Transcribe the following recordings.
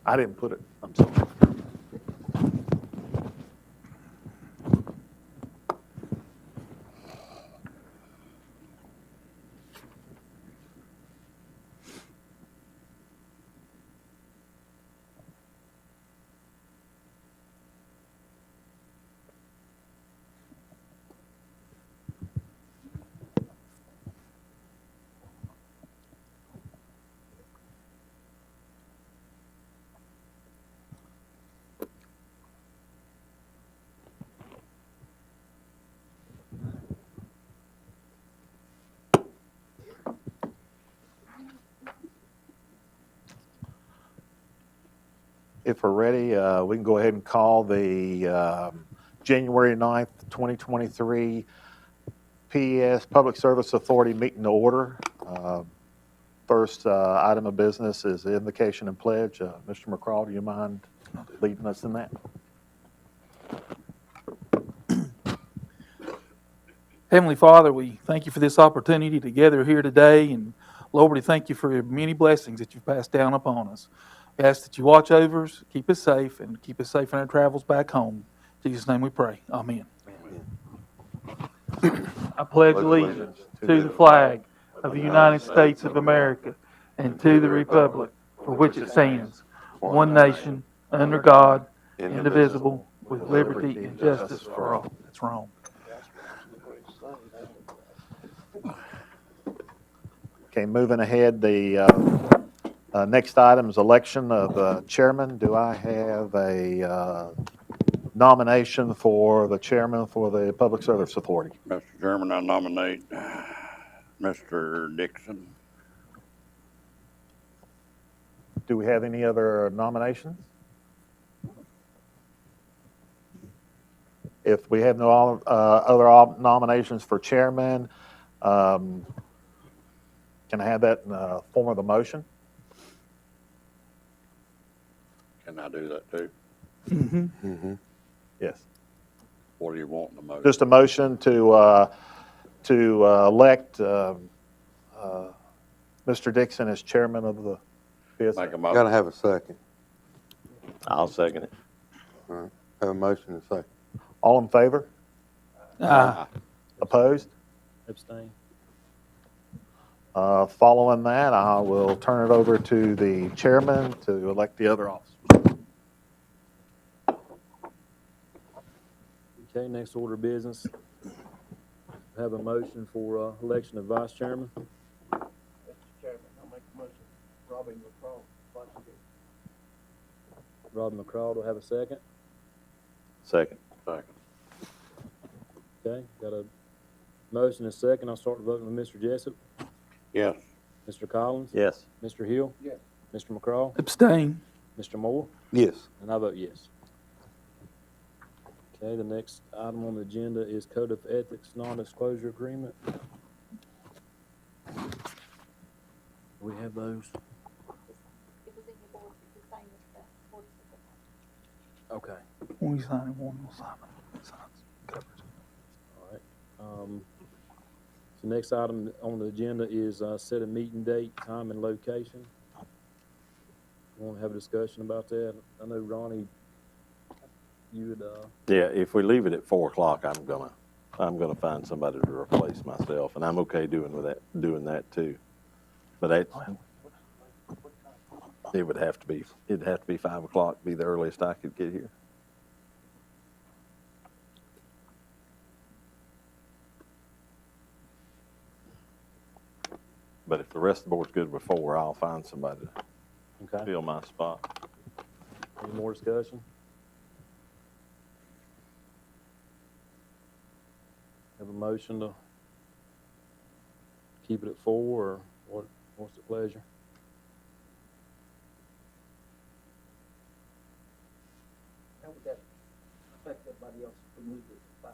I didn't put it, I'm sorry. If we're ready, we can go ahead and call the January 9th, 2023 PES Public Service Authority meeting to order. First item of business is the invocation and pledge. Mr. McCraw, do you mind leading us in that? Heavenly Father, we thank you for this opportunity to gather here today. And Lord, we thank you for your many blessings that you've passed down upon us. We ask that you watch over us, keep us safe, and keep us safe in our travels back home. In Jesus' name we pray. Amen. I pledge allegiance to the flag of the United States of America and to the republic for which it stands, one nation, under God, indivisible, with liberty and justice for all. That's wrong. Okay, moving ahead, the next item is election of chairman. Do I have a nomination for the chairman for the Public Service Authority? Mr. Chairman, I nominate Mr. Dixon. Do we have any other nominations? If we have no other nominations for chairman, can I have that in the form of a motion? Can I do that too? Yes. What do you want in the motion? Just a motion to elect Mr. Dixon as chairman of the PSA. Make a motion. Gotta have a second. I'll second it. All right. Have a motion and a second. All in favor? Opposed? Abstain. Following that, I will turn it over to the chairman to elect the other officers. Okay, next order of business. Have a motion for election of vice chairman. Mr. Chairman, I'll make a motion. Robbie McCraw, vice chair. Rob McCraw, do I have a second? Second. Okay, got a motion and a second. I'll start the voting with Mr. Jessup, Yes. Mr. Collins, Yes. Mr. Hill, Yes. Mr. McCraw, Abstain. Mr. Moore, Yes. and I vote yes. Okay, the next item on the agenda is Code of Ethics Non-Disclosure Agreement. Do we have those? It was in your board, it's the same as the board. Okay. One you sign and one will sign. Signs covers. All right. So next item on the agenda is set a meeting date, time, and location. Want to have a discussion about that? I know Ronnie, you would. Yeah, if we leave it at 4 o'clock, I'm gonna find somebody to replace myself, and I'm okay doing that too. But it'd have to be 5 o'clock, be the earliest I could get here. But if the rest of the board's good with 4, I'll find somebody to Okay. fill my spot. Any more discussion? Have a motion to keep it at 4, or what's the pleasure? How would that affect everybody else if we moved it to 5?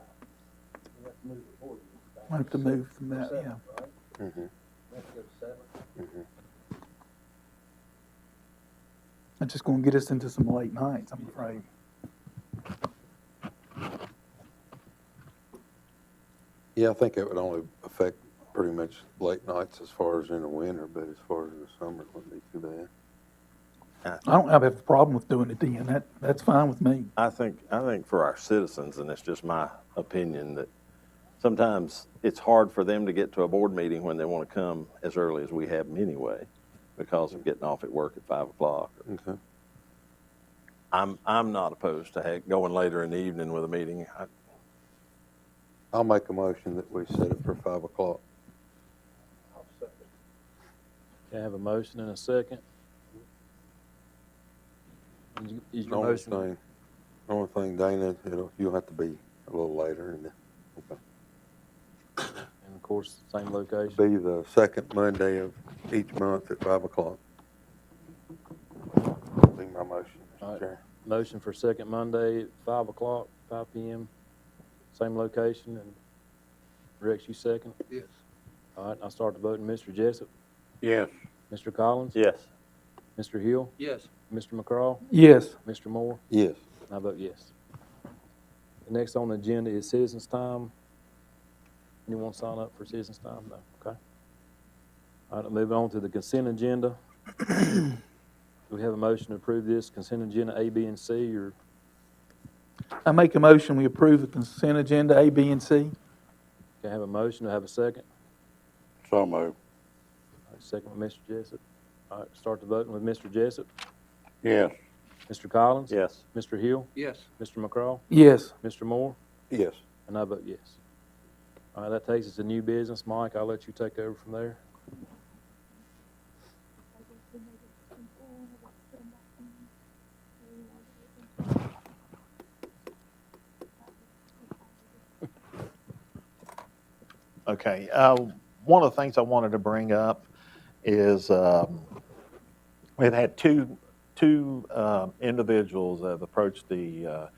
We have to move it forward. We'll have to move from that, Seven, yeah. right? Mm-hmm. We have to go to 7. Mm-hmm. It's just going to get us into some late nights, I'm afraid. Yeah, I think it would only affect pretty much late nights as far as in the winter, but as far as in the summer, it wouldn't be too bad. I don't have a problem with doing it then. That's fine with me. I think for our citizens, and it's just my opinion, that sometimes it's hard for them to get to a board meeting when they want to come as early as we have them anyway, because of getting off at work at 5 o'clock. Okay. I'm not opposed to going later in the evening with a meeting. I'll make a motion that we set it for 5 o'clock. I'll second. Can I have a motion and a second? Is your motion? Only thing, Dana, you'll have to be a little later, and okay. And of course, same location. Be the second Monday of each month at 5 o'clock. Be my motion, All Mr. right. Chair. Motion for second Monday at 5 o'clock, 5 p.m., same location, and Rex, you second? Yes. All right, I'll start the voting. Mr. Jessup, Yes. Mr. Collins, Yes. Mr. Hill, Yes. Mr. McCraw, Yes. Mr. Moore, Yes. and I vote yes. The next on the agenda is citizens' time. Anyone sign up for citizens' time? No, okay. All right, moving on to the consent agenda. Do we have a motion to approve this consent agenda A, B, and C, or I make a motion, we approve the consent agenda A, B, and C. can I have a motion to have a second? So moved. All right, second with Mr. Jessup. All right, start the voting with Mr. Jessup, Yes. Mr. Collins, Yes. Mr. Hill, Yes. Mr. McCraw, Yes. Mr. Moore, Yes. and I vote yes. All right, that takes us to new business. Mike, I'll let you take over from there. Okay, one of the things I wanted to bring up is we've had two individuals that have approached the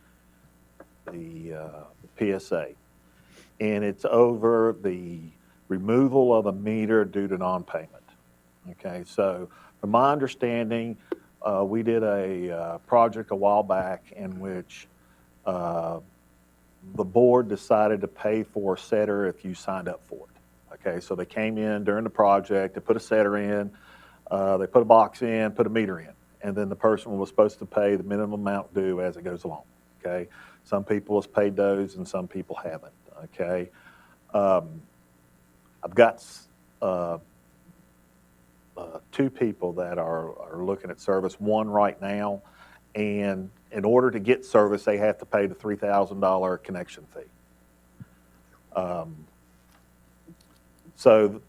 PSA, and it's over the removal of a meter due to non-payment. Okay, so from my understanding, we did a project a while back in which the board decided to pay for a setter if you signed up for it. Okay, so they came in during the project, they put a setter in, they put a box in, put a meter in, and then the person was supposed to pay the minimum amount due as it goes along. Okay, some people has paid those and some people haven't. Okay, I've got two people that are looking at service, one right now, and in order to get service, they have to pay the $3,000 connection fee. So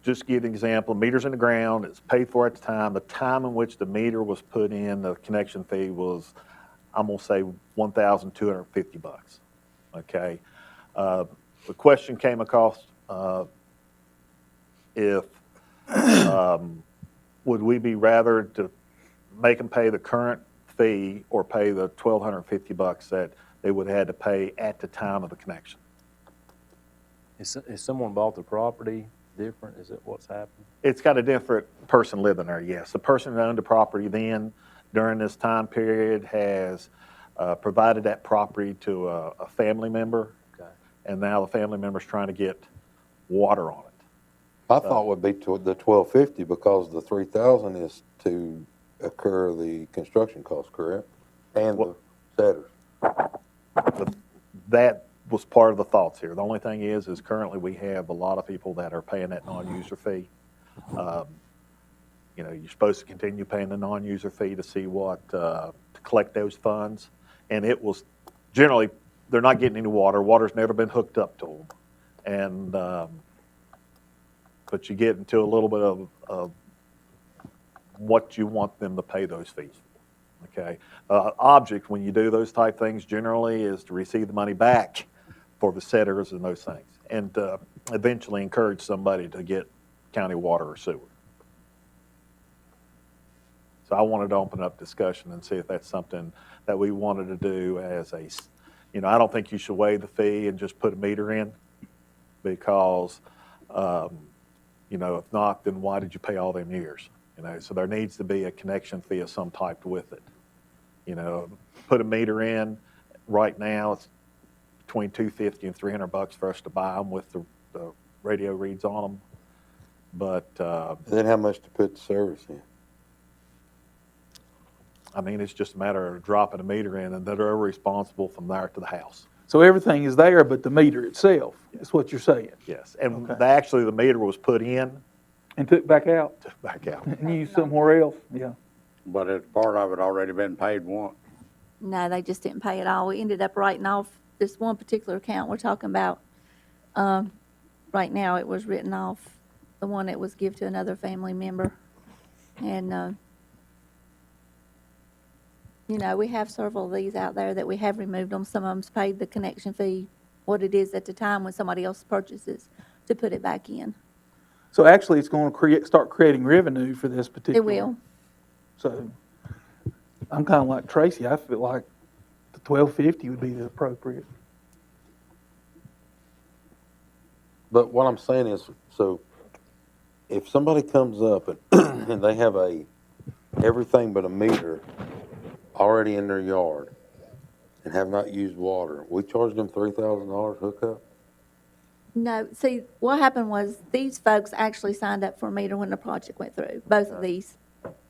just to give an example, meter's in the ground, it's paid for at the time in which the meter was put in, the connection fee was, I'm gonna say $1,250, okay? The question came across, if, would we be rather to make them pay the current fee or pay the $1,250 that they would have had to pay at the time of the connection? Is someone bought the property different? Is it what's happened? It's got a different person living there, yes. The person that owned the property then, during this time period, has provided that property to a family member, Okay. and now the family member's trying to get water on it. I thought would be to the 1,250 because the 3,000 is to occur the construction cost, correct? And the setters. But that was part of the thoughts here. The only thing is currently we have a lot of people that are paying that non-user fee. You know, you're supposed to continue paying the non-user fee to see what, to collect those funds. And it was, generally, they're not getting any water. Water's never been hooked up to them. And, but you get into a little bit of what you want them to pay those fees for, okay? Object, when you do those type things, generally is to receive the money back for the setters and those things, and eventually encourage somebody to get county water or sewer. So I wanted to open up discussion and see if that's something that we wanted to do as a, you know, I don't think you should waive the fee and just put a meter in, because, you know, if not, then why did you pay all them years? You know, so there needs to be a connection fee of some type with it. You know, put a meter in. Right now, it's between $250 and $300 for us to buy them with the radio reads on them. But And then how much to put the service in? I mean, it's just a matter of dropping a meter in, and they're responsible from there to the house. So everything is there but the meter itself, is what you're saying, Yes, and Okay. actually, the meter was put in, and took back out back out. and used somewhere else, yeah. But it's part of it already been paid once. No, they just didn't pay it all. We ended up writing off this one particular account we're talking about. Right now, it was written off, the one that was given to another family member. And, you know, we have several of these out there that we have removed them. Some of them's paid the connection fee, what it is at the time when somebody else purchases, to put it back in. So actually, it's going to start creating revenue for this particular. It will. So I'm kind of like Tracy. I feel like the 1250 would be the appropriate. But what I'm saying is, so if somebody comes up and, and they have everything but a meter already in their yard and have not used water, we charge them $3,000 hookup? No, see, what happened was these folks actually signed up for a meter when the project went through, both of these.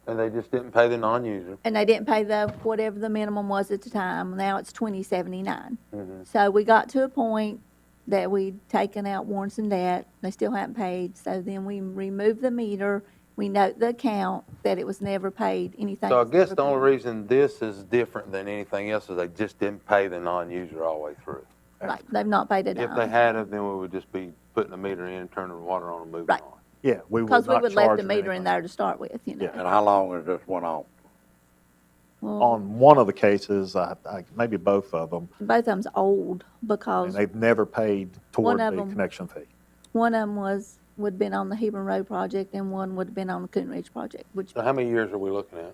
And they just didn't pay the non-user? And they didn't pay whatever the minimum was at the time. Now it's $20.79. Mm-hmm. So we got to a point that we'd taken out warrants and debt. They still hadn't paid. So then we removed the meter. We note the account that it was never paid, anything. So I was guess never the only paid. reason this is different than anything else is they just didn't pay the non-user all the way through. Right, they've not paid it If on. they had it, then we would just be putting the meter in, turning the water on and moving Right. on. Yeah, we would Because we not would left charge the them meter in anything. there to start with, you know. Yeah. And how long has this went on? Well, On one of the cases, maybe both of them, both of them's old and because they've never paid toward One of the them- connection fee. one of them would have been on the Hebron Road project and one would have been on the Coon Ridge project, which, So how many years are we looking at?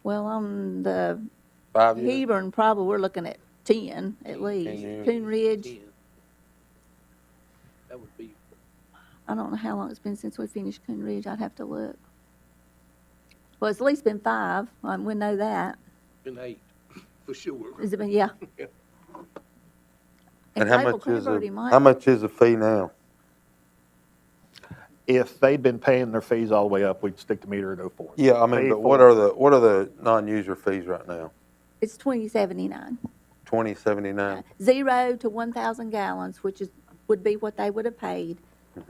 well, on the 5 years? Hebron, probably we're looking at 10 at least. years. Coon Ridge, 10. That would be, I don't know how long it's been since we finished Coon Ridge. I'd have to look. Well, it's at least been 5. We know that. been 8, for sure. Has it been? Yeah. And how Cable much is Cranberry might- how much is the fee now? If they'd been paying their fees all the way up, we'd stick the meter at 04. Yeah, I mean, Paid but for what it. are the non-user fees right now? It's $20.79. $20.79? 0 to 1,000 gallons, which would be what they would have paid,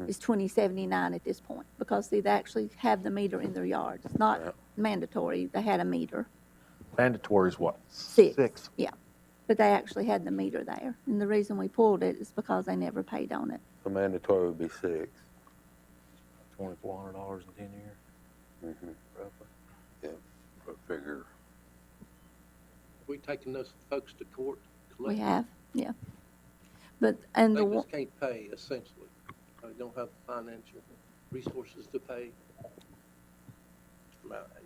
is $20.79 at this point. Because see, they actually have the meter in their yard. It's not Yeah. mandatory. They had a meter. Mandatory is what? 6. Yeah. But they actually had the meter there. And the reason we pulled it is because they never paid on it. The mandatory would be 6. $2,400 in 10 years, Mm-hmm. roughly. Yeah. I figure We taking those folks to court? We collect? have, yeah. But, and They the, just can't pay, essentially. They don't have the financial resources to pay.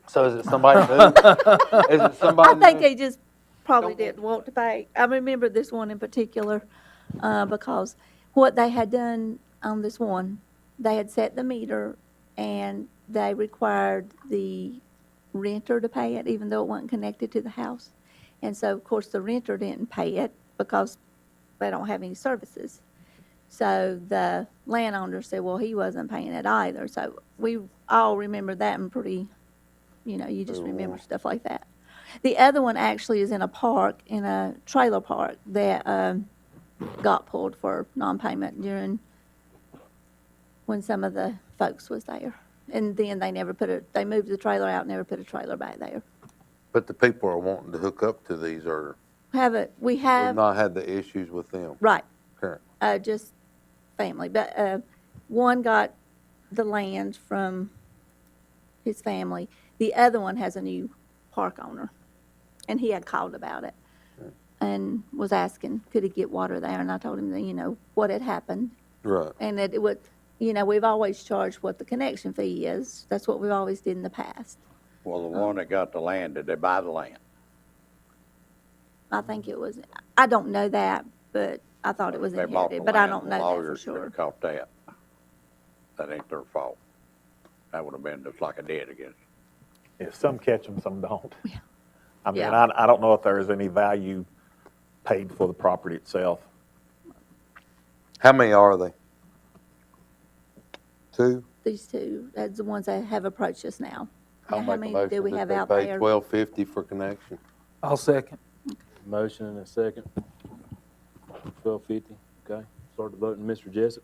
So is it somebody new? Is it somebody I think new? they just probably Don't didn't want to pay. I remember this one in particular, because what they had done on this one, they had set the meter and they required the renter to pay it, even though it wasn't connected to the house. And so, of course, the renter didn't pay it because they don't have any services. So the landowner said, well, he wasn't paying it either. So we all remember that and pretty, you know, you just remember stuff like that. The other one actually is in a park, in a trailer park that got pulled for non-payment during when some of the folks was there. And then they never they moved the trailer out, never put a trailer back there. But the people are wanting to hook up to these or We we've have, not had the issues with them right, currently. just family. But one got the land from his family. The other one has a new park owner. And he had called about it and was asking, could he get water there? And I told him that, you know, what had happened. Right. And that it would, you know, we've always charged what the connection fee is. That's what we've always did in the past. well, the one that got the land, did they buy the land? I think it was, I don't know that, but I thought it was They bought the inherited, but I land, don't the know that for lawyers should sure. have caught that. That ain't their fault. That would have been just like a deed against. Yeah, some catch them, some don't. Yeah. I mean, Yeah. I don't know if there is any value paid for the property itself. How many are they? 2? These two, that's the ones that have approached us now. I'll Now, how make a many do we motion have that out they pay there? $12.50 for connection. I'll second. Motion and a second. 12:50, okay. Start the voting. Mr. Jessup,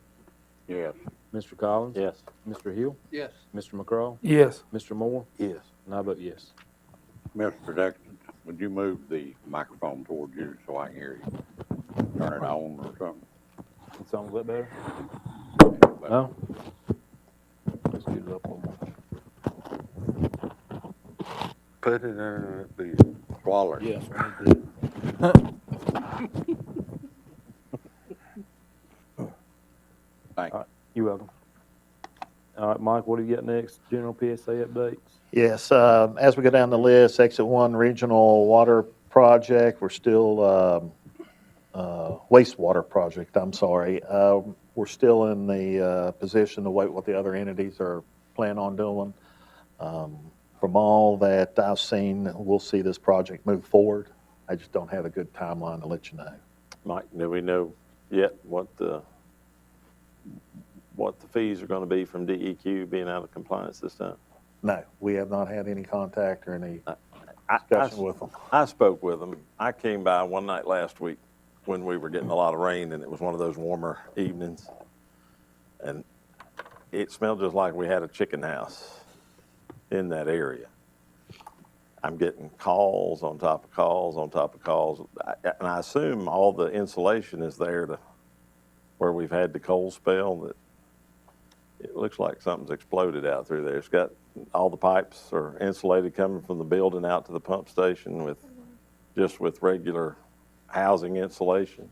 Yes. Mr. Collins. Yes. Mr. Hill, Yes. Mr. McCraw, Yes. Mr. Moore, Yes. and I vote yes. Mr. Dexter, would you move the microphone towards you so I can hear you? Turn it on or something? It sounds a bit better? No? Let's get it up a little more. Put it in the Squaller. Yes, we need to. Thank you. You're welcome. All right, Mike, what do you got next? General PSA updates? Yes, as we go down the list, Exit 1 Regional Water Project, we're still, wastewater project, I'm sorry. We're still in the position to wait what the other entities are planning on doing. From all that I've seen, we'll see this project move forward. I just don't have a good timeline to let you know. Mike, do we know yet what the fees are going to be from DEQ being out of compliance this time? No, we have not had any contact or any I discussion with them. I spoke with them. I came by one night last week when we were getting a lot of rain, and it was one of those warmer evenings. And it smelled just like we had a chicken house in that area. I'm getting calls on top of calls on top of calls. And I assume all the insulation is there to where we've had the cold spell, that it looks like something's exploded out through there. It's got all the pipes are insulated coming from the building out to the pump station with regular housing insulation.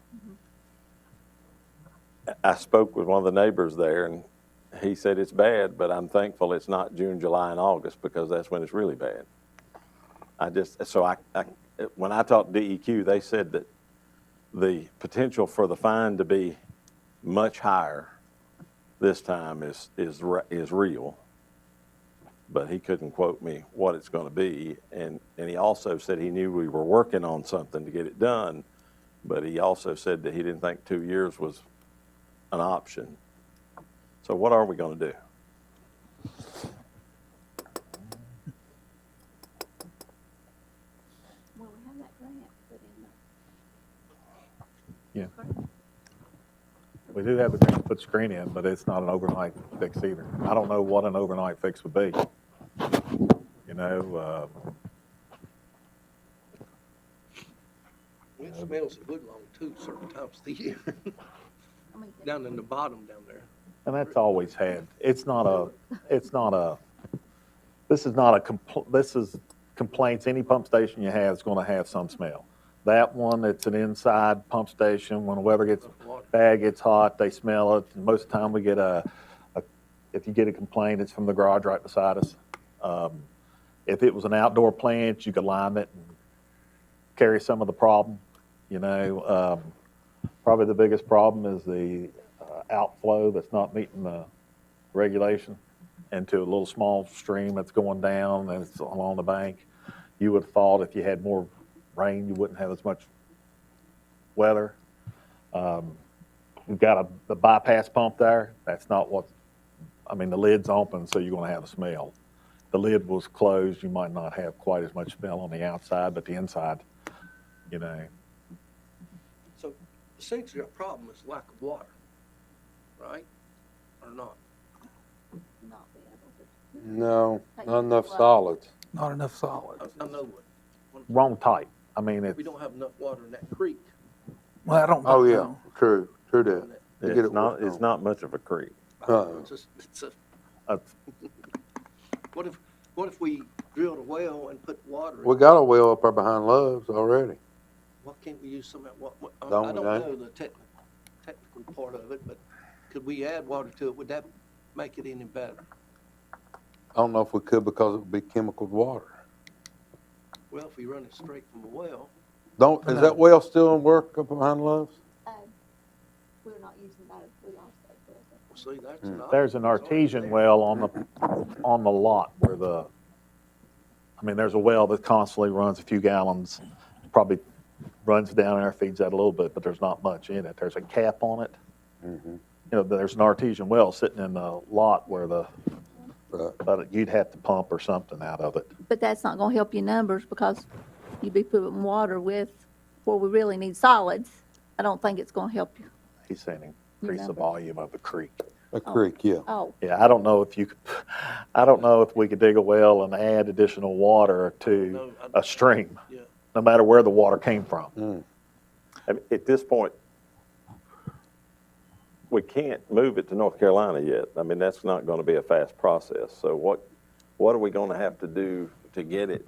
I spoke with one of the neighbors there, and he said it's bad, but I'm thankful it's not June, July, and August, because that's when it's really bad. When I talked to DEQ, they said that the potential for the fine to be much higher this time is real, but he couldn't quote me what it's going to be. And he also said he knew we were working on something to get it done, but he also said that he didn't think 2 years was an option. So what are we going to do? Well, we have that grant put in. Yeah. We do have the green to put screen in, but it's not an overnight fix either. I don't know what an overnight fix would be. You know, It smells of woodlawn too, certain times of the year, I mean, down in the bottom down there. and that's always had, this is not this is complaints, any pump station you have is gonna have some smell. That one, it's an inside pump station, when the weather gets bad, gets hot, they smell it. And most of the time we get if you get a complaint, it's from the garage right beside us. If it was an outdoor plant, you could lime it and carry some of the problem, you know. Probably the biggest problem is the outflow that's not meeting the regulation into a little small stream that's going down and it's along the bank. You would have thought if you had more rain, you wouldn't have as much weather. We've got the bypass pump there. That's not what, I mean, the lid's open, so you're going to have a smell. If the lid was closed, you might not have quite as much smell on the outside, but the inside, you know. So essentially our problem is lack of water, right? Or not? not be able to. No, not enough solids. Not enough solid. I know what. Wrong type. I mean, it's, We don't have enough water in that creek. Well, I don't Oh, yeah, know. true that. They get It's it not, worked it's on. not much of a creek. It's a, uh, what if we drilled a well and put water in? We got a well up there behind Love's already. Why can't we use some of that, I Don't don't we, know the technical part of it, but could we add water to it? Would that make it any better? I don't know if we could because it would be chemicaled water. Well, if we run it straight from a well, Is that well still in work up behind Love's? We're not using that, we lost that. well, see, that's an option. there's an It's already artesian there. well on the lot where I mean, there's a well that constantly runs a few gallons, probably runs down there, feeds that a little bit, but there's not much in it. There's a cap on it. You know, there's an artesian well sitting in the lot where the Right. but you'd have to pump or something out of it. But that's not gonna help your numbers because you'd be putting water with where we really need solids. I don't think it's gonna help you. He's saying Your increase the numbers. volume of the creek. A creek, yeah. Oh, Yeah, I don't know if you could, I don't know if we could dig a well and add additional water to a stream, Yeah. no matter where the water came from. I mean, at this point, we can't move it to North Carolina yet. I mean, that's not going to be a fast process. So what are we going to have to do to get it?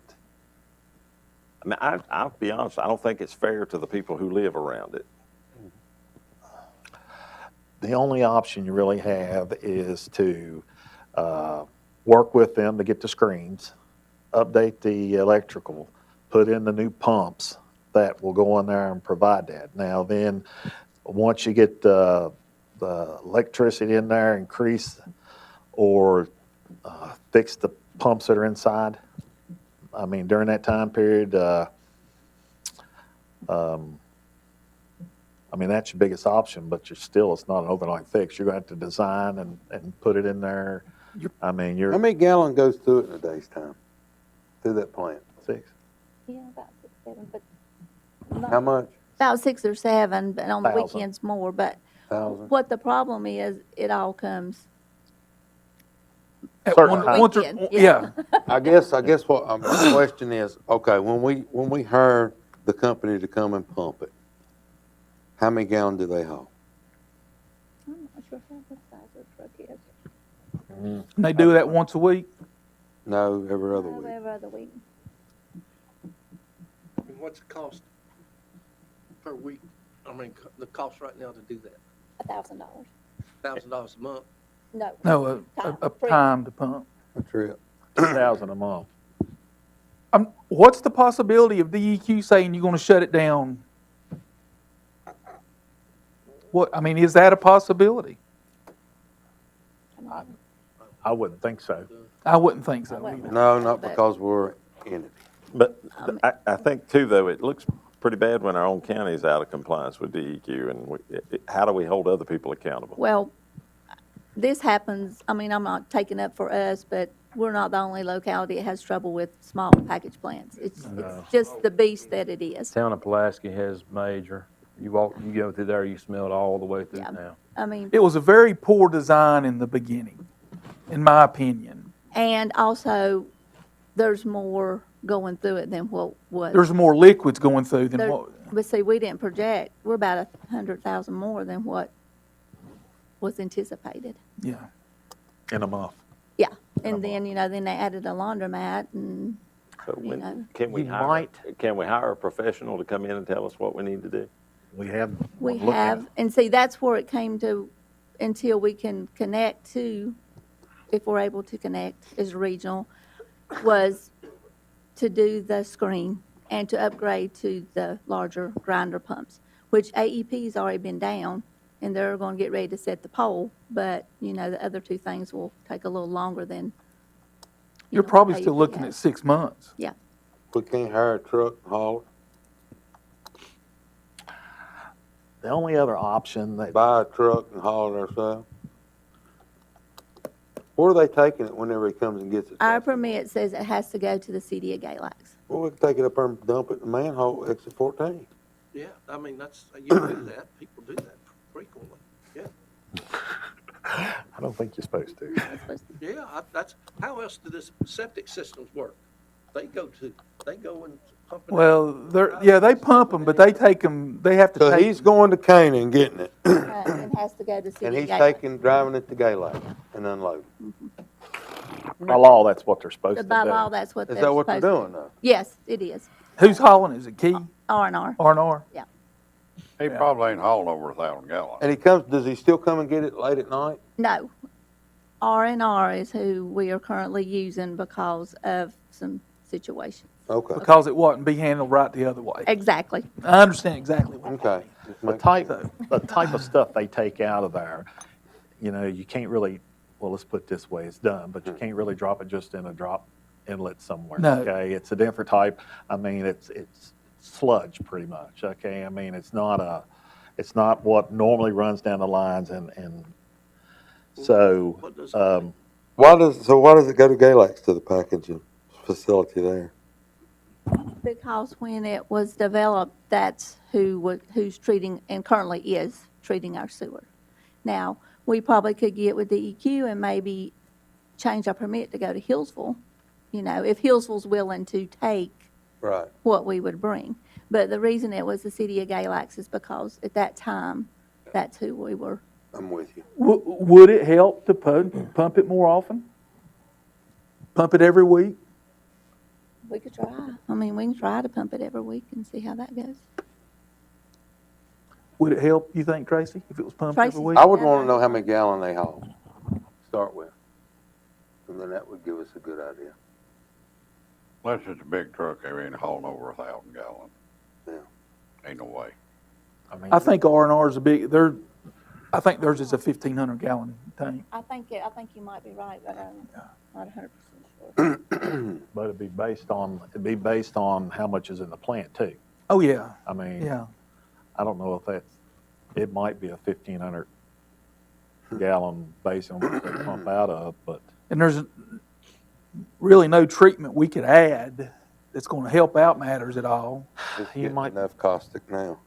I mean, I'll be honest, I don't think it's fair to the people who live around it. The only option you really have is to work with them to get the screens, update the electrical, put in the new pumps that will go in there and provide that. Now then, once you get the electricity in there, increase or fix the pumps that are inside. I mean, during that time period, I mean, that's your biggest option, but it's not an overnight fix. You're going to have to design and put it in there. I mean, How many gallon goes through it in a day's time? Through that plant? 6. yeah, about 6, 7, but. How much? About 6 or 7, but on the 1,000. weekends more, but 1,000? what the problem is, it all comes. At Certain one- times. once or- Weekend, Yeah, I guess what my question is, okay, when we hire the company to come and pump it, how many gallon do they haul? I'm not sure what size the truck is. and they do that once a week. No, every other week. Every other week. And what's the cost per week? I mean, the cost right now to do that, $1,000. $1,000 a month? No. No, a time to pump. A trip. 2,000 a month. What's the possibility of DEQ saying you're gonna shut it down? What, I mean, is that a possibility? I wouldn't think so. I wouldn't think so I wouldn't. either. No, not because we're in it. But I think too, though, it looks pretty bad when our own county is out of compliance with DEQ, and how do we hold other people accountable? Well, this happens, I mean, I'm not taking up for us, but we're not the only locality that has trouble with small package plants. It's just the beast that it is. Town of Pulaski has major. You go through there, you smell it all the way through Yeah. town. I mean, It was a very poor design in the beginning, in my opinion. and also, there's more going through it than what was. There's more liquids going through than There- what, But see, we didn't project, we're about 100,000 more than what was anticipated. yeah. In a month. Yeah, and then, then they added a laundromat and, So you know. can we You hire, might- can we hire a professional to come in and tell us what we need to do? We have. We one looking. have, and see, that's where it came to, until we can connect to, if we're able to connect as regional, was to do the screen and to upgrade to the larger grinder pumps, which AEP's already been down, and they're gonna get ready to set the pole, but, the other two things will take a little longer than. You're probably still AEP looking at has. 6 months. Yeah, We can't hire a truck and haul The only other option it, that, buy a truck and haul it ourselves? Where are they taking it whenever he comes and gets it? our permit says it has to go to the city of Galax. Well, we can take it up there and dump it in the manhole, exit 14. Yeah, I mean, you do that, people do that frequently, yeah. I don't think you're supposed to. That's supposed to- Yeah, how else do this septic systems work? They go and pump it out. Well, they pump them, but they take them, they have to So take. he's going to Canaan and getting it, And has to go to city and of he's Galax. driving it to Gaylight and unloading. By law, that's what they're supposed to do. By law, that's what Is they're that what they're supposed to doing though? Yes, it is. Who's hauling? Is it Key, R&R. R&R? He probably ain't hauling over 1,000 gallons. And does he still come and get it late at night? No. R&R is who we are currently using because of some situations. Okay, Because it wouldn't be handled right the other way. Exactly. I understand exactly what. okay. Just The make- type of stuff they take out of there, you can't really, well, let's put it this way, it's done, but you can't really drop it just in a drop inlet somewhere. No. Okay, it's a different type. I mean, it's sludge pretty much. Okay, I mean, it's not what normally runs down the lines, and so What does it do? why does it go to Galax to the packaging facility there? Because when it was developed, that's who's treating, and currently is treating our sewer. Now, we probably could get with DEQ and maybe change our permit to go to Hillsville, if Hillsville's willing to take Right. what we would bring. But the reason it was the city of Galax is because at that time, that's who we were. I'm with you. Would it help to pump it more often? Pump it every week? We could try. I mean, we can try to pump it every week and see how that goes. Would it help, you think, Tracy, if it was pumped every Tracy? week? I would want to know how many gallon they haul, to start with. And then that would give us a good idea. Unless it's a big truck, they ain't hauling over 1,000 gallons. Yeah. Ain't no way. I think R&R's I think theirs is a 1,500 gallon tank. I think you might be right, but I'm not 100% sure. But it'd be based on how much is in the plant too. Oh, yeah, I mean, yeah. I don't know if it might be a 1,500 gallon based on what they pump out of, but And there's really no treatment we could add that's going to help out matters at all. It's You getting might- enough caustic now.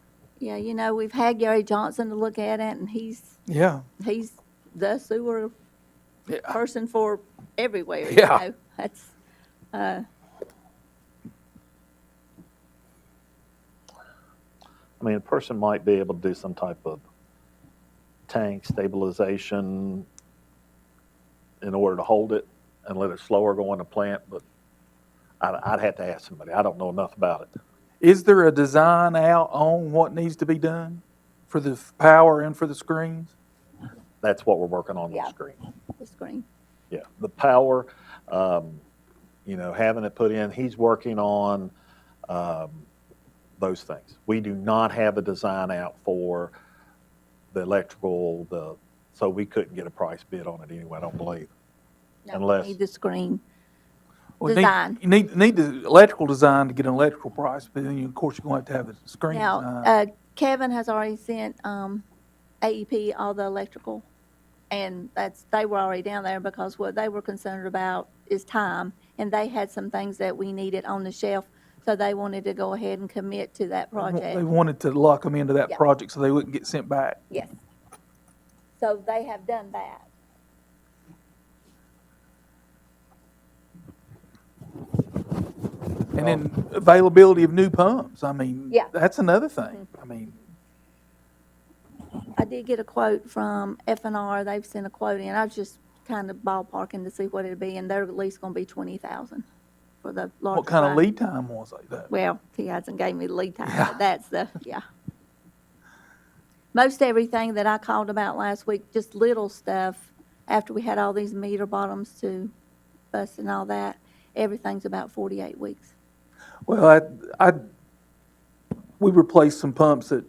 Yeah, we've had Gary Johnson to look at it, and he's Yeah. the sewer Yeah. person for everywhere. Yeah. That's, I mean, a person might be able to do some type of tank stabilization in order to hold it and let it slower go in the plant, but I'd have to ask somebody. I don't know enough about it. Is there a design out on what needs to be done for the power and for the screens? That's what we're working on Yeah. the screen. the screen. Yeah, the power, having it put in, he's working on those things. We do not have a design out for the electrical, so we couldn't get a price bid on it anyway, I don't believe. No, Unless- we need the screen. Well, Design. You need the electrical design to get an electrical price, but then, of course, you're going to have the screen Now, design. Kevin has already sent AEP all the electrical, and they were already down there because what they were concerned about is time, and they had some things that we needed on the shelf, so they wanted to go ahead and commit to that They project. wanted to lock them into that Yeah. project so they wouldn't get sent back. Yes. So they have done that. And then availability of new pumps, I mean, Yeah. that's another thing. I mean, I did get a quote from F&R. They've sent a quote in. I was just kind of ballparking to see what it'd be, and they're at least going to be $20,000 for the larger. what kind of line. lead time was it though? Well, he hasn't gave me the lead time, Yeah. but that's yeah. Most everything that I called about last week, just little stuff, after we had all these meter bottoms to bust and all that, everything's about 48 weeks. Well, we replaced some pumps at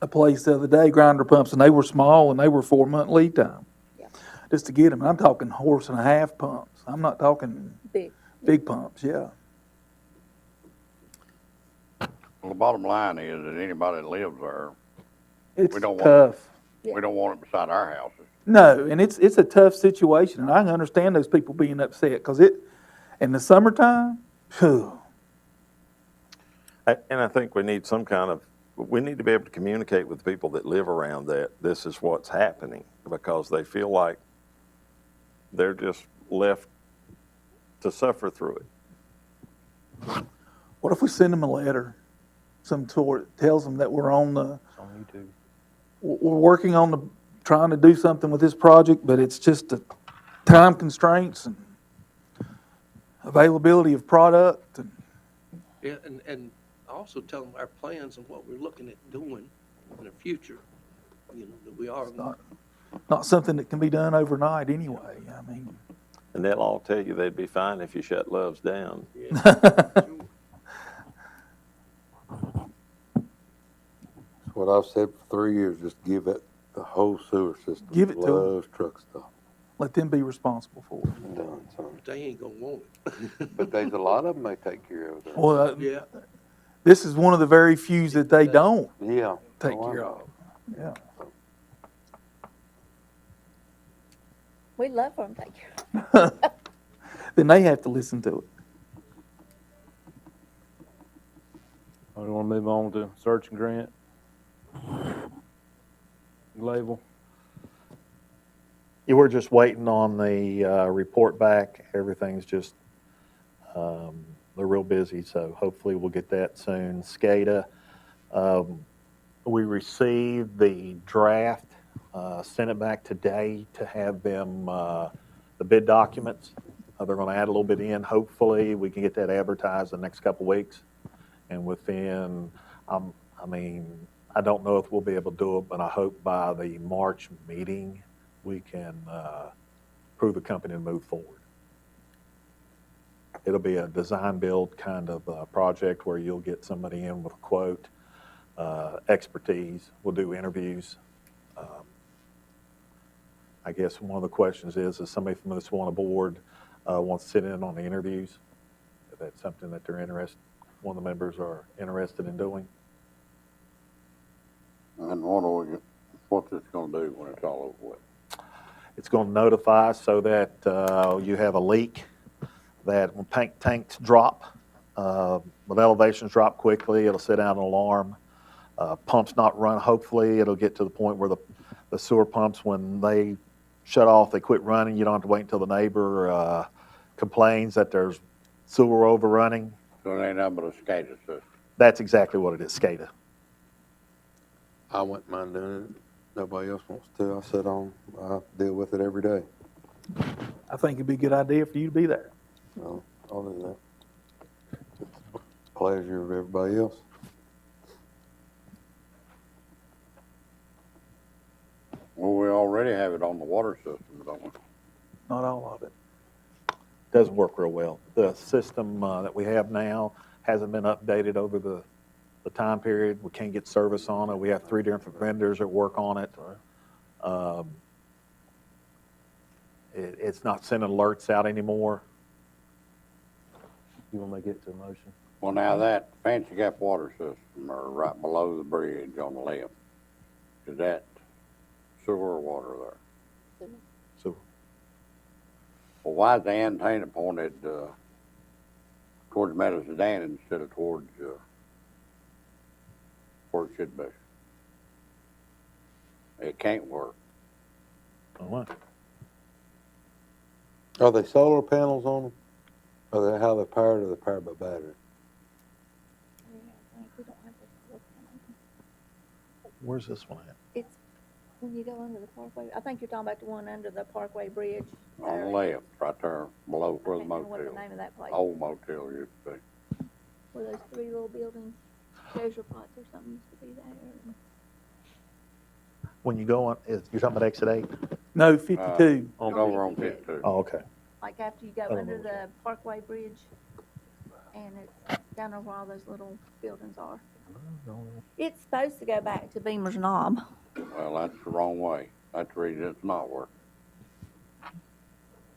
a place the other day, grinder pumps, and they were small and they were 4-month lead time. Yeah. Just to get them. I'm talking horse and a half pumps. I'm not talking Big. big pumps, yeah. Well, the bottom line is that anybody that lives there, It's We don't want- tough. we don't want it beside our houses. No, and it's a tough situation, and I can understand those people being upset, because in the summertime, phew, And I think we need we need to be able to communicate with people that live around that this is what's happening, because they feel like they're just left to suffer through it. what if we send them a letter, some sort, that tells them that we're we're working on trying to do something with this project, but it's just the time constraints and availability of product, and Yeah, and also tell them our plans and what we're looking at doing in the future. That we are. not something that can be done overnight anyway. I mean, And they'll all tell you they'd be fine if you shut Love's down. That's what I've said for 3 years, just give it the whole sewer system. Give it to 'em. Love's truck stop. let them be responsible for it. Done, son. But they ain't gonna want it. But there's a lot of them they take care of there. Well, Yeah. this is one of the very few that they don't Yeah. take Oh, I care know. of. Yeah. We'd love for them to take care. Then they have to listen to it. We want to move on to search and grant. Label. Yeah, we're just waiting on the report back. Everything's just, they're real busy, so hopefully we'll get that soon. SCADA, we received the draft, sent it back today to have them, the bid documents. They're going to add a little bit in. Hopefully, we can get that advertised the next couple weeks. And within, I mean, I don't know if we'll be able to do it, but I hope by the March meeting, we can prove the company to move forward. It'll be a design build kind of project where you'll get somebody in with a quote, expertise. We'll do interviews. I guess one of the questions is somebody from this one board wants to sit in on the interviews? If that's something that they're interested, one of the members are interested in doing? And what's this gonna do when it's all over with? It's going to notify so that you have a leak, that when tanks drop, when elevations drop quickly, it'll set out an alarm. Pumps not run, hopefully it'll get to the point where the sewer pumps, when they shut off, they quit running. You don't have to wait until the neighbor complains that there's sewer overrunning. So it ain't nothing but a SCADA system. That's exactly what it is, SCADA. I wouldn't mind doing it. Nobody else wants to. I sit on, I deal with it every day. I think it'd be a good idea for you to be there. So I'll do that. It's a pleasure of everybody else. Well, we already have it on the water system, don't we? Not all of it. Doesn't work real well. The system that we have now hasn't been updated over the time period. We can't get service on it. We have 3 different vendors that work on it. It's not sending alerts out anymore. You want to make it to a motion? Well, now that Fancy Gap water system, or right below the bridge on the left, is that sewer or water there? So Well, why is the antenna pointed towards Meadows Sedan instead of towards where it should be? It can't work. what? Are they solar panels on them? Are they how they're powered, or they're powered by battery? Where's this one at? It's when you go under the Parkway, I think you're talking about the one under the Parkway Bridge. On the left, right there, below where the I can't remember what the motel, name of that place, old motel used to be. where those 3 little buildings, treasure pots or something used to be there. When you go on, you're talking about exit 8? No, 52. It's over on 52. Oh, okay. Like after you go don't under know. the Parkway Bridge, and it's down there where all those little buildings are. It's supposed to go back to Beamer's Knob. Well, that's the wrong way. That's the reason it's not working.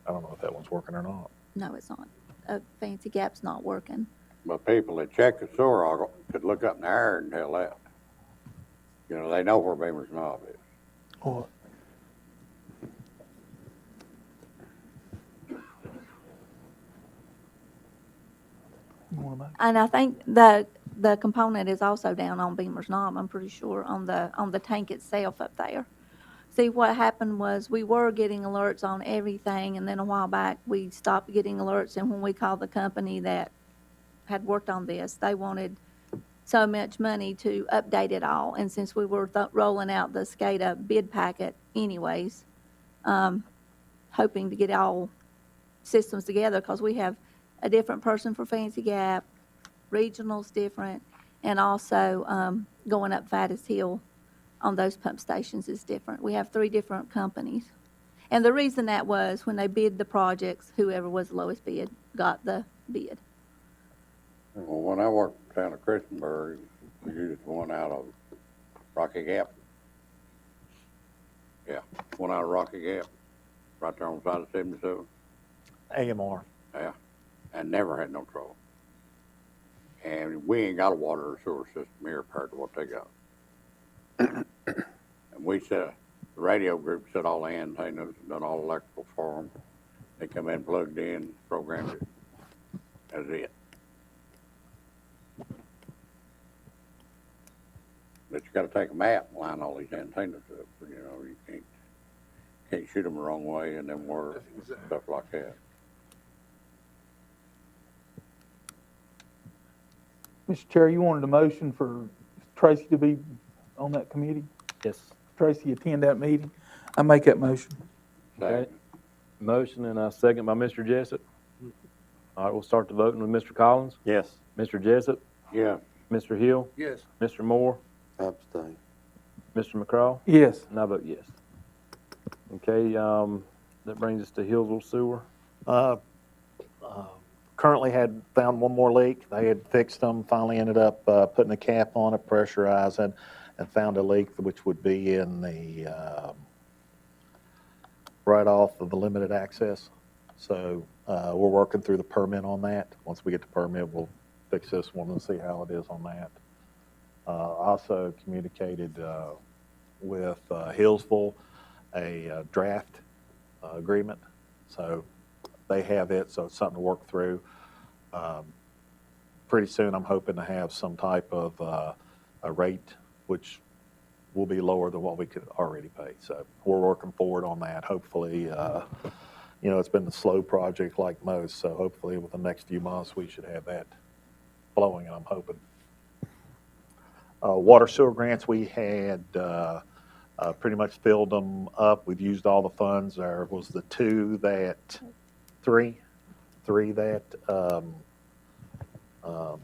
I don't know if that one's working or not. No, it's not. Fancy Gap's not working. But people that check the sewer could look up in the air and tell that. You know, they know where Beamer's Knob is. Or you want to make? And I think the component is also down on Beamer's Knob, I'm pretty sure, on the tank itself up there. See, what happened was we were getting alerts on everything, and then a while back, we stopped getting alerts, and when we called the company that had worked on this, they wanted so much money to update it all, and since we were rolling out the SCADA bid packet anyways, hoping to get all systems together, because we have a different person for Fancy Gap, regional's different, and also going up Fattest Hill on those pump stations is different. We have 3 different companies. And the reason that was, when they bid the projects, whoever was the lowest bid got the bid. Well, when I worked down at Christiansburg, we used one out of Rocky Gap. Yeah, one out of Rocky Gap, right there on the side of 77. AMR. Yeah, and never had no trouble. And we ain't got a water or sewer system here compared to what they got. And we set The radio group set all the antennas, done all the electrical for them. They come in, plugged in, programmed it. That's it. But you gotta take a map and line all these antennas up, you know, you can't shoot them the wrong way and then work, stuff like that. Mr. Chair, you wanted a motion for Tracy to be on that committee? Yes. Tracy attend that meeting? I make that motion. Okay. Motion and a second by Mr. Jessup. All right, we'll start the voting with Mr. Collins, Yes. Mr. Jessup, Yeah, Mr. Hill, Yes. Mr. Moore, Abstain. Mr. McCraw, Yes. and I vote yes. Okay, that brings us to Hillsville Sewer. Currently had found one more leak. They had fixed them, finally ended up putting a cap on it, pressurizing, and found a leak which would be in the, right off of the limited access. So we're working through the permit on that. Once we get the permit, we'll fix this one and see how it is on that. Also communicated with Hillsville, a draft agreement. So they have it, so it's something to work through. Pretty soon, I'm hoping to have some type of a rate, which will be lower than what we could already pay. So we're working forward on that. Hopefully, you know, it's been a slow project like most, so hopefully within the next few months, we should have that flowing, I'm hoping. Water sewer grants, we had pretty much filled them up. We've used all the funds. There was the three that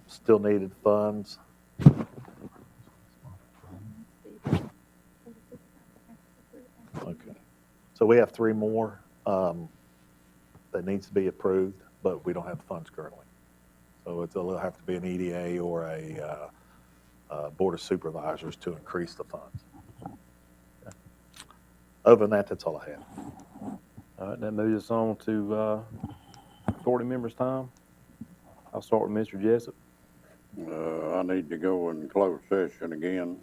still needed funds. Okay. So we have three more that needs to be approved, but we don't have the funds currently. So it'll have to be an EDA or a Board of Supervisors to increase the funds. Other than that, that's all I have. All right, that moves us on to 40 members' time. I'll start with Mr. Jessup. I need to go in closed session again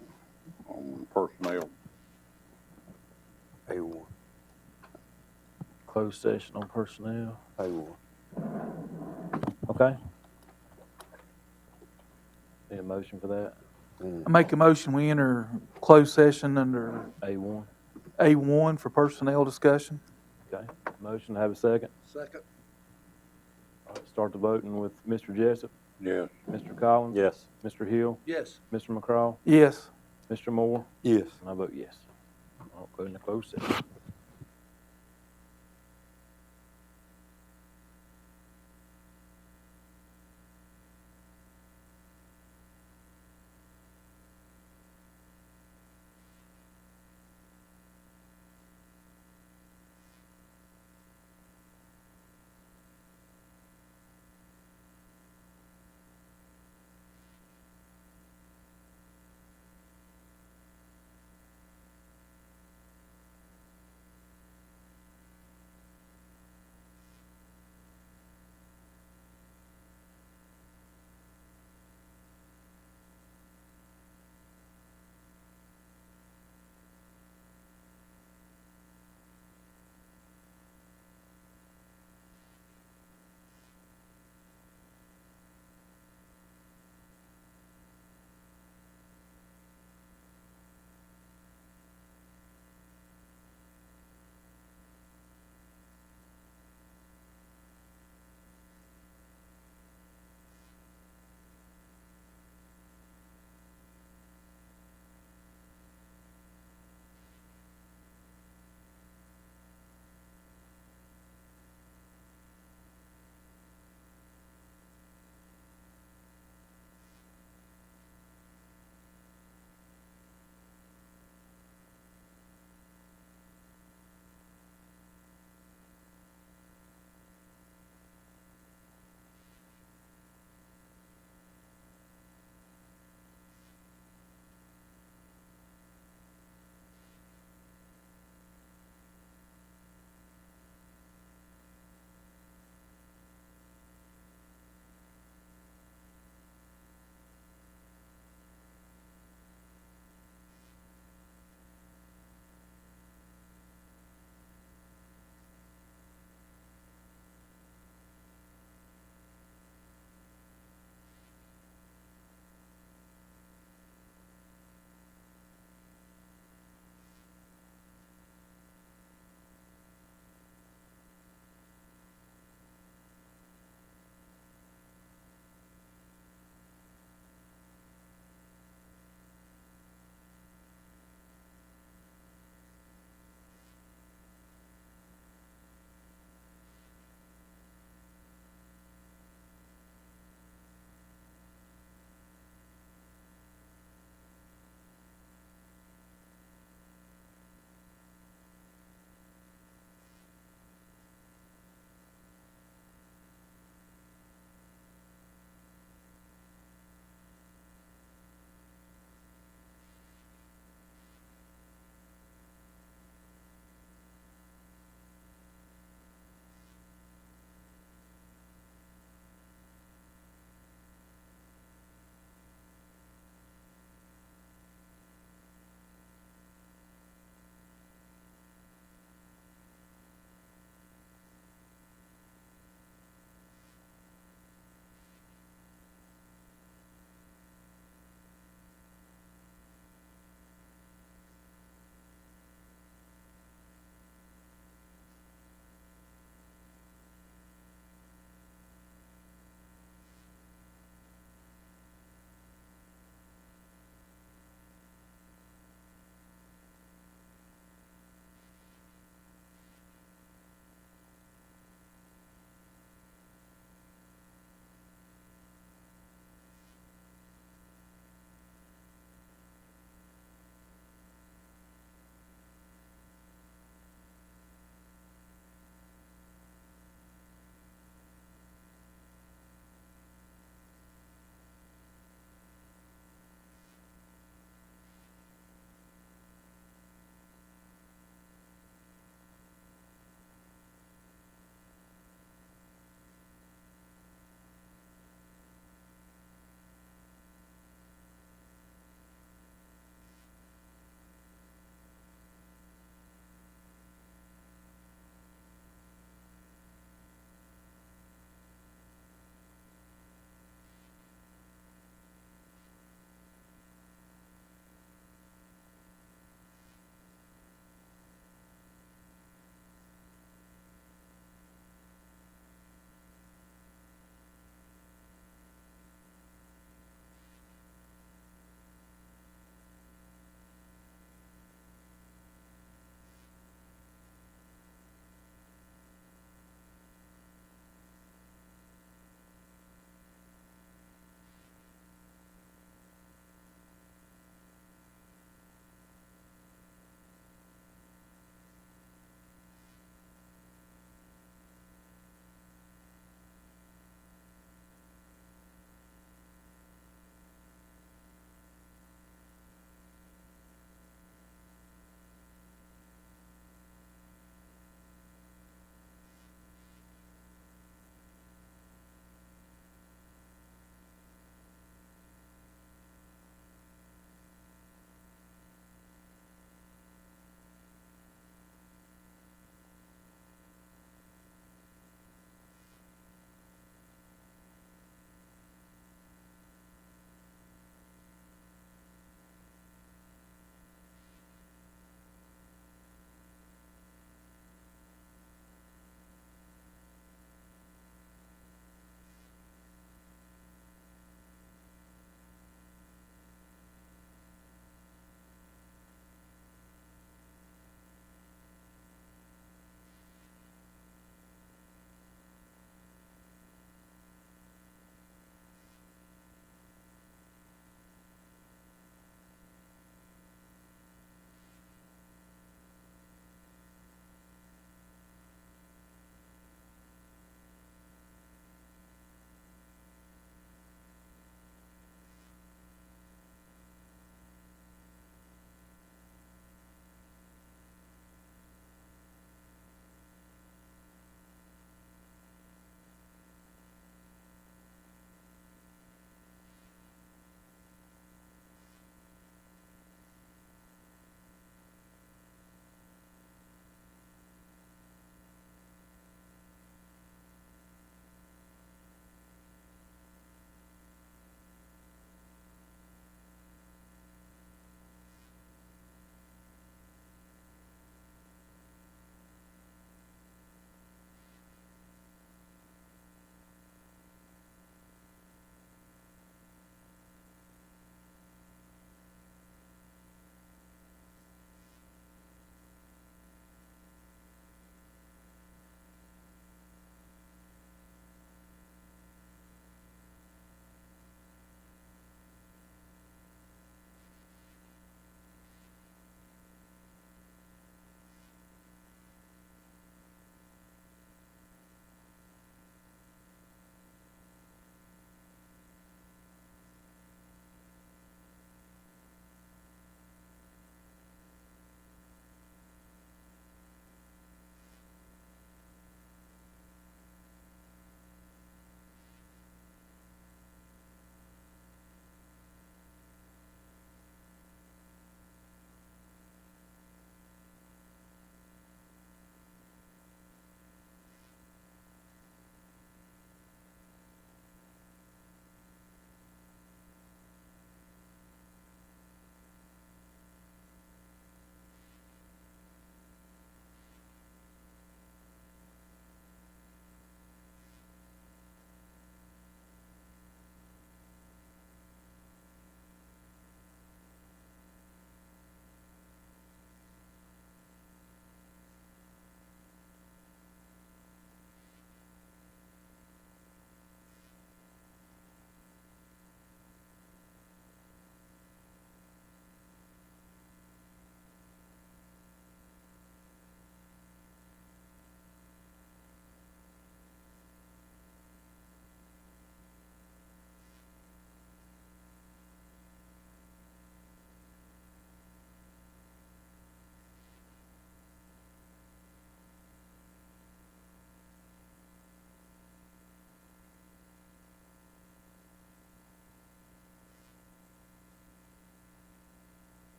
on personnel. A1. Closed session on personnel. A1. Okay. Need a motion for that? I make a motion, we enter closed session under A1. A1 for personnel discussion. Okay. Motion, have a second. Second. All right, start the voting with Mr. Jessup, Yes. Mr. Collins. Yes. Mr. Hill, Yes. Mr. McCraw, Yes. Mr. Moore, Yes. and I vote yes. I'll go into closed session.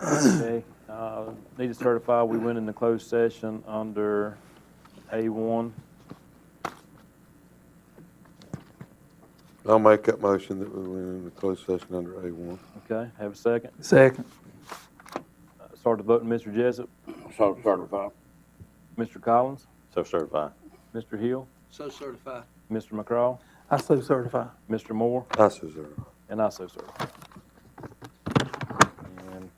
Okay, need to certify we went into closed session under A1. I'll make that motion that we went into closed session under A1. Okay, have a second. Second. Start the voting, Mr. Jessup, So certified. Mr. Collins, So certified. Mr. Hill, So certified. Mr. McCraw, I so certify. Mr. Moore, I so certify. and I so certify. And,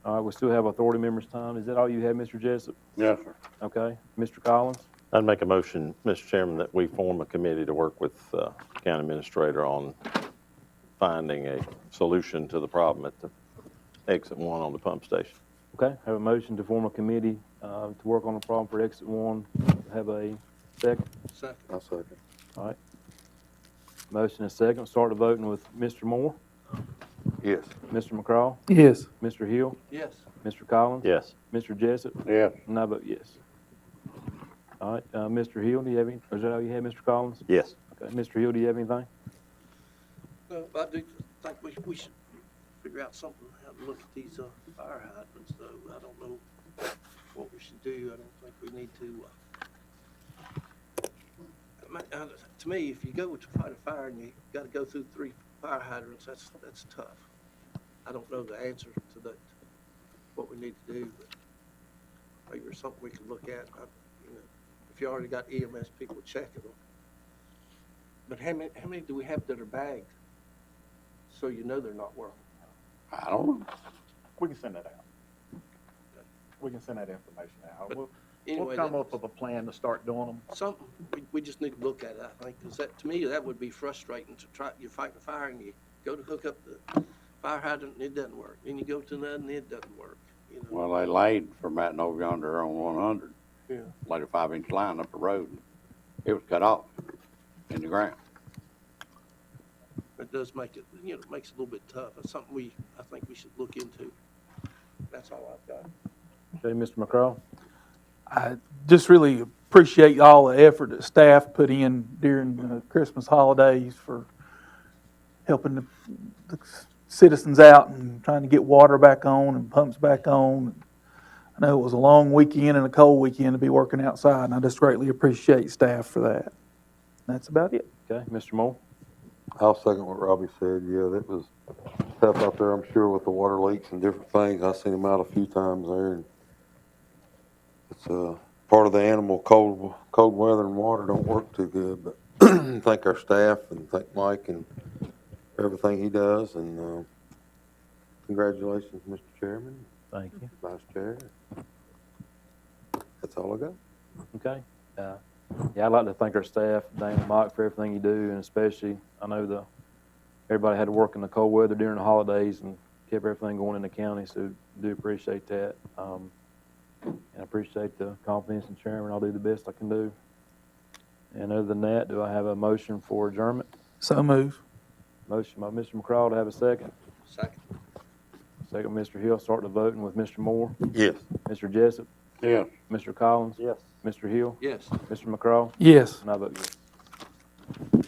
all right, we still have authority members' time. Is that all you have, Mr. Jessup? Yes, sir. Okay, Mr. Collins, I'd make a motion, Mr. Chairman, that we form a committee to work with county administrator on finding a solution to the problem at the exit 1 on the pump station. okay, have a motion to form a committee to work on the problem for exit 1. Have a second. Second. I second. All right. Motion and second. Start the voting with Mr. Moore, Yes. Mr. McCraw, Yes. Mr. Hill, Yes. Mr. Collins, Yes. Mr. Jessup, Yes. and I vote yes. All right, Mr. Hill, do you have any, or is that all you have, Mr. Collins? Yes. Okay, Mr. Hill, do you have anything? No, I do think we should figure out something, how to look at these, fire hydrants, though. I don't know what we should do. I don't think we need to, to me, if you go to fight a fire and you gotta go through 3 fire hydrants, that's tough. I don't know the answer to that, what we need to do, but maybe there's something we can look at. You know, if you already got EMS people checking them. But how many do we have that are bagged? So you know they're not working. I don't know. We can send that out. We can send that information out. But We'll anyway, come that- up with a plan to start doing them. Something, we just need to look at it, I think, because that, to me, that would be frustrating to try, you're fighting a fire and you go to hook up the fire hydrant and it doesn't work. Then you go to another and it doesn't work, you know? Well, they laid from that over yonder on 100. Yeah. Laid a 5-inch line up the road. It was cut off in the ground. It does make it, you know, it makes it a little bit tough. It's something I think we should look into. That's all I've got. Okay, Mr. McCraw? I just really appreciate all the effort that staff put in during the Christmas holidays for helping the citizens out and trying to get water back on and pumps back on. I know it was a long weekend and a cold weekend to be working outside, and I just greatly appreciate staff for that. That's about it. Okay, Mr. Moore? I'll second what Robbie said. Yeah, that was tough out there, I'm sure, with the water leaks and different things. I've seen them out a few times there. And it's part of the animal. Cold weather and water don't work too good. But thank our staff and thank Mike and for everything he does. And congratulations, Mr. Chairman, Thank you. Vice Chair. That's all I got. Okay. Yeah, I'd like to thank our staff, Dane and Mike, for everything you do, and especially, I know everybody had to work in the cold weather during the holidays and kept everything going in the county, so do appreciate that. And I appreciate the confidence in Chairman. I'll do the best I can do. And other than that, do I have a motion for adjournment? So move. Motion by Mr. McCraw to have a second. Second. Second, Mr. Hill. Start the voting with Mr. Moore, Yes. Mr. Jessup, Yes. Mr. Collins, Yes. Mr. Hill, Yes. Mr. McCraw, Yes. and I vote yes.